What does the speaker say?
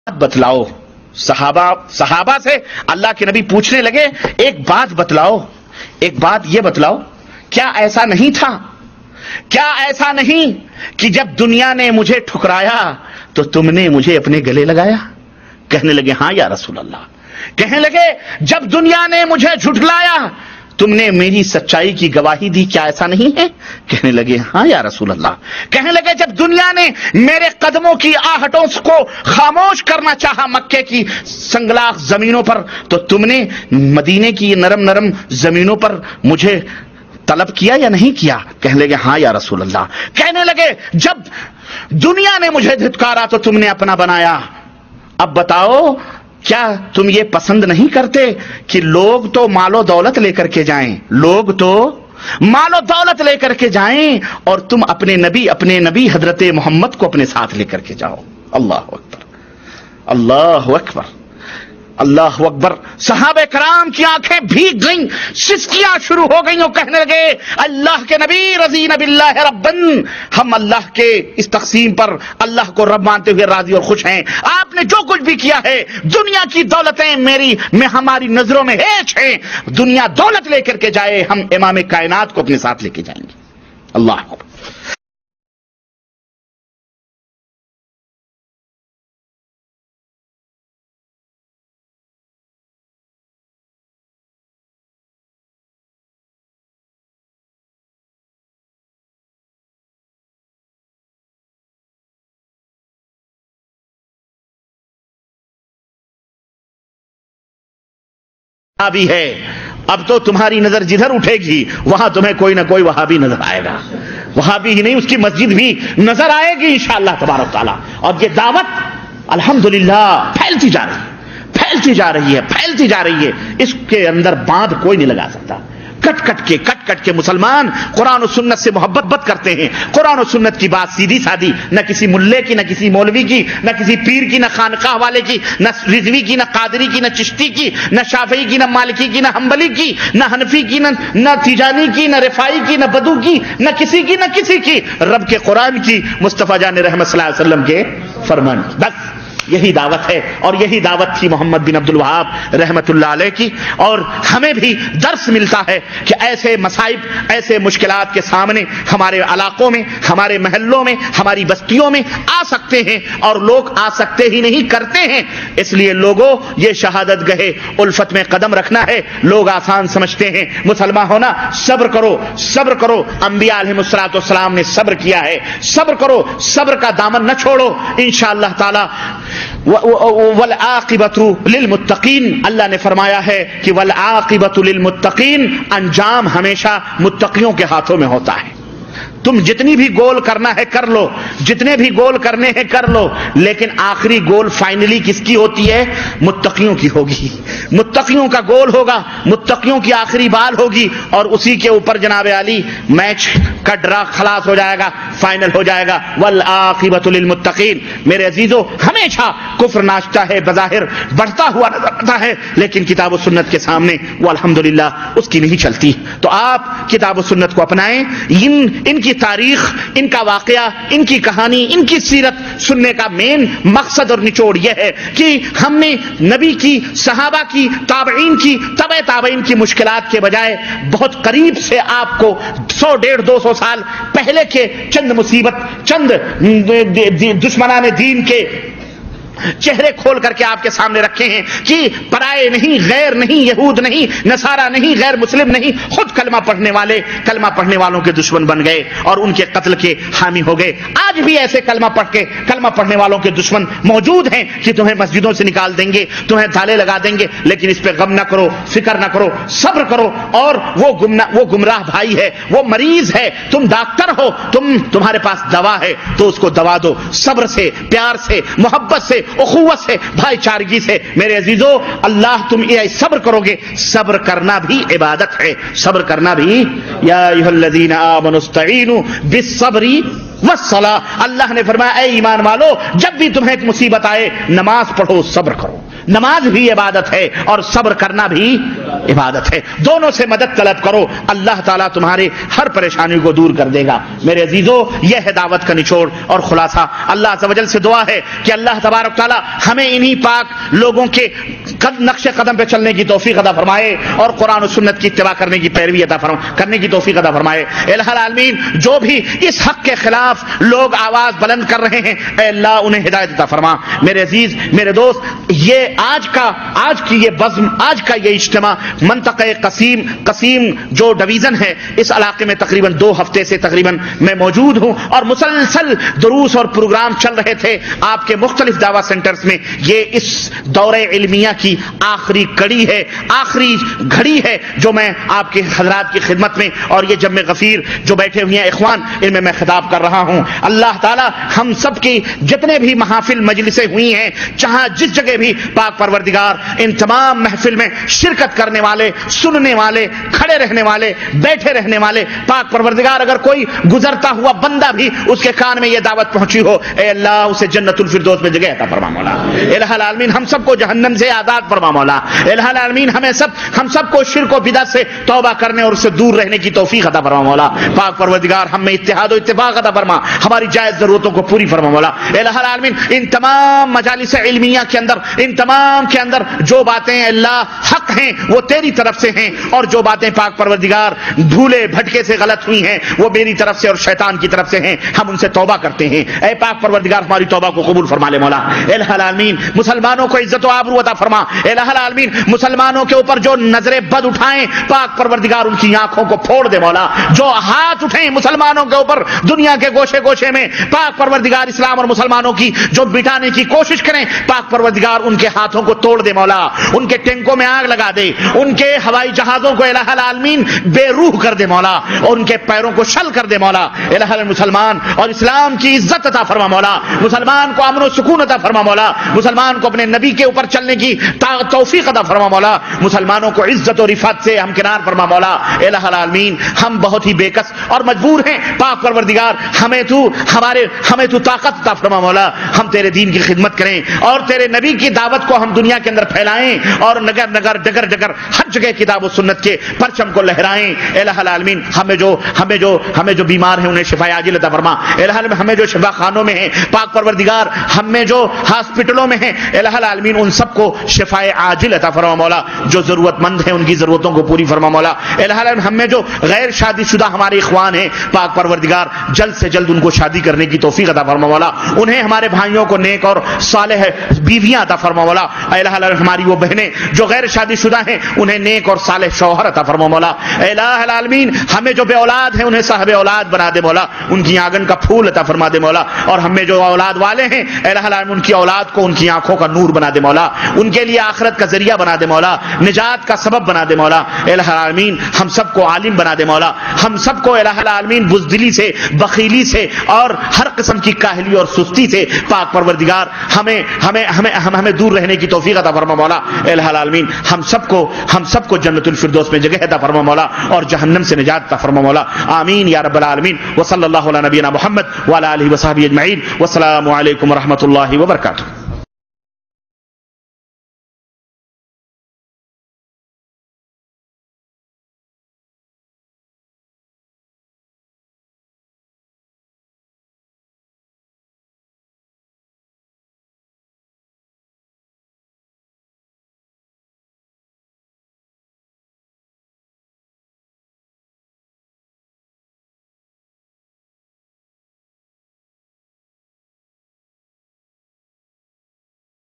بتلاؤ. صحابہ سے اللہ کے نبی پوچھنے لگے ایک بات بتلاؤ, ایک بات یہ بتلاؤ, کیا ایسا نہیں تھا, کیا ایسا نہیں کہ جب دنیا نے مجھے ٹھکرایا تو تم نے مجھے اپنے گلے لگایا؟ کہنے لگے ہاں یا رسول اللہ. کہنے لگے جب دنیا نے مجھے جھٹلایا تم نے میری سچائی کی گواہی دی, کیا ایسا نہیں ہے؟ کہنے لگے ہاں یا رسول اللہ. کہنے لگے جب دنیا نے میرے قدموں کی آہٹوں کو خاموش کرنا چاہا مکے کی سنگلاخ زمینوں پر تو تم نے مدینے کی نرم نرم زمینوں پر مجھے طلب کیا یا نہیں کیا؟ کہنے لگے ہاں یا رسول اللہ. کہنے لگے جب دنیا نے مجھے دھتکارا تو تم نے اپنا بنایا, اب بتاؤ کیا تم یہ پسند نہیں کرتے کہ لوگ تو مال و دولت لے کر کے جائیں, لوگ تو مال و دولت لے کر کے جائیں اور تم اپنے نبی حضرت محمد کو اپنے ساتھ لے کر کے جاؤ؟ اللہ اکبر, اللہ اکبر, اللہ اکبر. صحابہ کرام کی آنکھیں بھیگ گئیں, سسکیاں شروع ہو گئیں اور کہنے لگے اللہ کے نبی رضینا باللہ ربن, ہم اللہ کے اس تقسیم پر اللہ کو رب مانتے ہوئے راضی اور خوش ہیں. آپ نے جو کچھ بھی کیا ہے, دنیا کی دولتیں ہماری نظروں میں ہیچ ہیں, دنیا دولت لے کر کے جائے, ہم امام کائنات کو اپنے ساتھ لے کے جائیں گے. اللہ اکبر. بھی ہے, اب تو تمہاری نظر جدھر اٹھے گی وہاں تمہیں کوئی نہ کوئی وہابی نظر آئے گا, وہابی ہی نہیں اس کی مسجد بھی نظر آئے گی انشاءاللہ تبارک تعالی. اور یہ دعوت الحمدللہ پھیلتی جا رہی ہے, پھیلتی جا رہی ہے, پھیلتی جا رہی ہے. اس کے اندر باندھ کوئی نہیں لگا سکتا. کٹ کٹ کے مسلمان قرآن و سنت سے محبت کرتے ہیں. قرآن و سنت کی بات سیدھی سادی, نہ کسی ملے کی, نہ کسی مولوی کی, نہ کسی پیر کی, نہ خانقاہ والے کی, نہ رضوی کی, نہ قادری کی, نہ چشتی کی, نہ شافعی کی, نہ مالکی کی, نہ حنبلی کی, نہ حنفی کی, نہ تیجانی کی, نہ رفاعی کی, نہ بدو کی, نہ کسی کی, نہ کسی کی, رب کے قرآن کی, مصطفیٰ جان رحمت صلی اللہ علیہ وسلم کے فرمان. بس یہی دعوت ہے, اور یہی دعوت تھی محمد بن عبد الوہاب رحمت اللہ علیہ کی. اور ہمیں بھی درس ملتا ہے کہ ایسے مصائب, ایسے مشکلات کے سامنے ہمارے علاقوں میں, ہمارے محلوں میں, ہماری بستیوں میں آ سکتے ہیں, اور لوگ آ سکتے ہی نہیں کرتے ہیں. اس لیے لوگوں یہ شہادت گہے الفت میں قدم رکھنا ہے. لوگ آسان سمجھتے ہیں مسلمان ہونا, صبر کرو, صبر کرو. انبیاء علیہ الصلوۃ والسلام نے صبر کیا ہے, صبر کرو, صبر کا دامن نہ چھوڑو. انشاءاللہ تعالی والعاقبۃ للمتقین, اللہ نے فرمایا ہے کہ والعاقبۃ للمتقین, انجام ہمیشہ متقیوں کے ہاتھوں میں ہوتا ہے. تم جتنی بھی گول کرنا ہے کر لو, جتنے بھی گول کرنے ہیں کر لو, لیکن آخری گول فائنلی کس کی ہوتی ہے؟ متقیوں کی ہوگی. متقیوں کا گول ہوگا, متقیوں کی آخری بال ہوگی, اور اسی کے اوپر جناب علی میچ کا ڈرا خلاص ہو جائے گا, فائنل ہو جائے گا. والعاقبۃ للمتقین. میرے عزیزو, ہمیشہ کفر ناشتا ہے, بظاہر بڑھتا ہوا نظر آتا ہے, لیکن کتاب و سنت کے سامنے وہ الحمدللہ اس کی نہیں چلتی. تو آپ کتاب و سنت کو اپنائیں. ان کی تاریخ, ان کا واقعہ, ان کی کہانی, ان کی سیرت سننے کا مین مقصد اور نچوڑ یہ ہے کہ ہم نے نبی کی, صحابہ کی, تابعین کی, تبع تابعین کی مشکلات کے بجائے بہت قریب سے آپ کو 100-150-200 سال پہلے کے چند مصیبت, چند دشمنان دین کے چہرے کھول کر کے آپ کے سامنے رکھے ہیں کہ پرائے نہیں, غیر نہیں, یہود نہیں, نصارہ نہیں, غیر مسلم نہیں, خود کلمہ پڑھنے والوں کے دشمن بن گئے اور ان کے قتل کے حامی ہو گئے. آج بھی ایسے کلمہ پڑھنے والوں کے دشمن موجود ہیں کہ تمہیں مسجدوں سے نکال دیں گے, تمہیں تالے لگا دیں گے, لیکن اس پہ غم نہ کرو, فکر نہ کرو, صبر کرو. اور وہ گمراہ بھائی ہے, وہ مریض ہے, تم ڈاکٹر ہو, تمہارے پاس دوا ہے تو اس کو دوا دو, صبر سے, پیار سے, محبت سے, اخوت سے, بھائی چارگی سے. میرے عزیزو, اللہ تم یہ صبر کرو گے, صبر کرنا بھی عبادت ہے, صبر کرنا بھی. یا ایھا الذین آمنوا استعینوا بالصبر والصلاۃ. اللہ نے فرمایا اے ایمان والو, جب بھی تمہیں ایک مصیبت آئے نماز پڑھو, صبر کرو. نماز بھی عبادت ہے اور صبر کرنا بھی عبادت ہے. دونوں سے مدد طلب کرو, اللہ تعالیٰ تمہارے ہر پریشانی کو دور کر دے گا. میرے عزیزو, یہ ہے دعوت کا نچوڑ اور خلاصہ. اللہ عز و جل سے دعا ہے کہ اللہ تبارک تعالیٰ ہمیں انہی پاک لوگوں کے نقش قدم پہ چلنے کی توفیق عطا فرمائے اور قرآن و سنت کی اتباع کرنے کی پیروی کرنے کی توفیق عطا فرمائے. الہ العالمین, جو بھی اس حق کے خلاف لوگ آواز بلند کر رہے ہیں, اے اللہ انہیں ہدایت عطا فرما. میرے عزیز, میرے دوست, یہ آج کی یہ بزم, آج کا یہ اجتماع منطقہ قسیم جو ڈویژن ہے, اس علاقے میں تقریباً 2 ہفتے سے تقریباً میں موجود ہوں اور مسلسل دروس اور پروگرام چل رہے تھے آپ کے مختلف دعویٰ سینٹرز میں. یہ اس دورہ علمیہ کی آخری کڑی ہے, آخری گھڑی ہے جو میں آپ کے حضرات کی خدمت میں اور یہ جمع غفیر جو بیٹھے ہوئے ہیں اخوان, ان میں خطاب کر رہا ہوں. اللہ تعالی ہم سب کی جتنے بھی محافل مجلسیں ہوئی ہیں, جہاں جس جگہ بھی پاک پروردگار ان تمام محفل میں شرکت کرنے والے, سننے والے, کھڑے رہنے والے, بیٹھے رہنے والے, پاک پروردگار اگر کوئی گزرتا ہوا بندہ بھی اس کے کان میں یہ دعوت پہنچی ہو, اے اللہ اسے جنت الفردوس میں جگہ عطا فرما مولا. الہ العالمین ہم سب کو جہنم سے آزاد فرما مولا. الہ العالمین ہم سب کو شرک و بدعت سے توبہ کرنے اور اس سے دور رہنے کی توفیق عطا فرما مولا. پاک پروردگار ہم میں اتحاد و اتفاق عطا فرما, ہماری جائز ضرورتوں کو پوری فرما مولا. الہ العالمین ان تمام مجالس علمیہ کے اندر, ان تمام کے اندر جو باتیں اللہ حق ہیں وہ تیری طرف سے ہیں, اور جو باتیں پاک پروردگار بھولے بھٹکے سے غلط ہوئی ہیں وہ میری طرف سے اور شیطان کی طرف سے ہیں. ہم ان سے توبہ کرتے ہیں. اے پاک پروردگار ہماری توبہ کو قبول فرما لے مولا. الہ العالمین مسلمانوں کو عزت و آبرو عطا فرما. الہ العالمین مسلمانوں کے اوپر جو نظریں بد اٹھائیں پاک پروردگار ان کی آنکھوں کو پھوڑ دے مولا. جو ہاتھ اٹھیں مسلمانوں کے اوپر دنیا کے گوشے گوشے میں, پاک پروردگار اسلام اور مسلمانوں کی جو بٹانے کی کوشش کریں, پاک پروردگار ان کے ہاتھوں کو توڑ دے مولا. ان کے ٹینکوں میں آگ لگا دے, ان کے ہوائی جہازوں کو الہ العالمین بے روح کر دے مولا, اور ان کے پیروں کو شل کر دے مولا. الہ العالمین مسلمان اور اسلام کی عزت عطا فرما مولا. مسلمان کو امن و سکون عطا فرما مولا. مسلمان کو اپنے نبی کے اوپر چلنے کی توفیق عطا فرما مولا. مسلمانوں کو عزت و رفعت سے ہمکنار فرما مولا. الہ العالمین ہم بہت ہی بے کس اور مجبور ہیں, پاک پروردگار ہمیں تو طاقت عطا فرما مولا. ہم تیرے دین کی خدمت کریں اور تیرے نبی کی دعوت کو ہم دنیا کے اندر پھیلائیں اور نگر نگر ڈگر ڈگر ہر جگہ کتاب و سنت کے پرچم کو لہرائیں. الہ العالمین ہمیں جو بیمار ہیں انہیں شفا عاجل عطا فرما. الہ العالمین ہمیں جو شفا خانوں میں ہیں پاک پروردگار, ہمیں جو ہاسپٹلوں میں ہیں, الہ العالمین ان سب کو شفا عاجل عطا فرما مولا. جو ضرورت مند ہیں ان کی ضرورتوں کو پوری فرما مولا. الہ العالمین ہمیں جو غیر شادی شدہ ہمارے اخوان ہیں پاک پروردگار جلد سے جلد ان کو شادی کرنے کی توفیق عطا فرما مولا. انہیں ہمارے بھائیوں کو نیک اور صالح بیویاں عطا فرما مولا. الہ العالمین ہماری وہ بہنیں جو غیر شادی شدہ ہیں انہیں نیک اور صالح شوہر عطا فرما مولا. الہ العالمین ہمیں جو بے اولاد ہیں انہیں صاحب اولاد بنا دے مولا. ان کی آنگن کا پھول عطا فرما دے مولا. اور ہمیں جو اولاد والے ہیں الہ العالمین ان کی اولاد کو ان کی آنکھوں کا نور بنا دے مولا. ان کے لیے آخرت کا ذریعہ بنا دے مولا, نجات کا سبب بنا دے مولا. الہ العالمین ہم سب کو عالم بنا دے مولا. ہم سب کو الہ العالمین بزدلی سے, بخیلی سے اور ہر قسم کی کاہلی اور سستی سے پاک پروردگار ہمیں دور رہنے کی توفیق عطا فرما مولا. الہ العالمین ہم سب کو جنت الفردوس میں جگہ عطا فرما مولا اور جہنم سے نجات عطا فرما مولا. آمین یا رب العالمین. وصلی اللہ علی نبینا محمد وعلی آلہ وصحبہ اجمعین. والسلام علیکم ورحمۃ اللہ وبرکاتہ.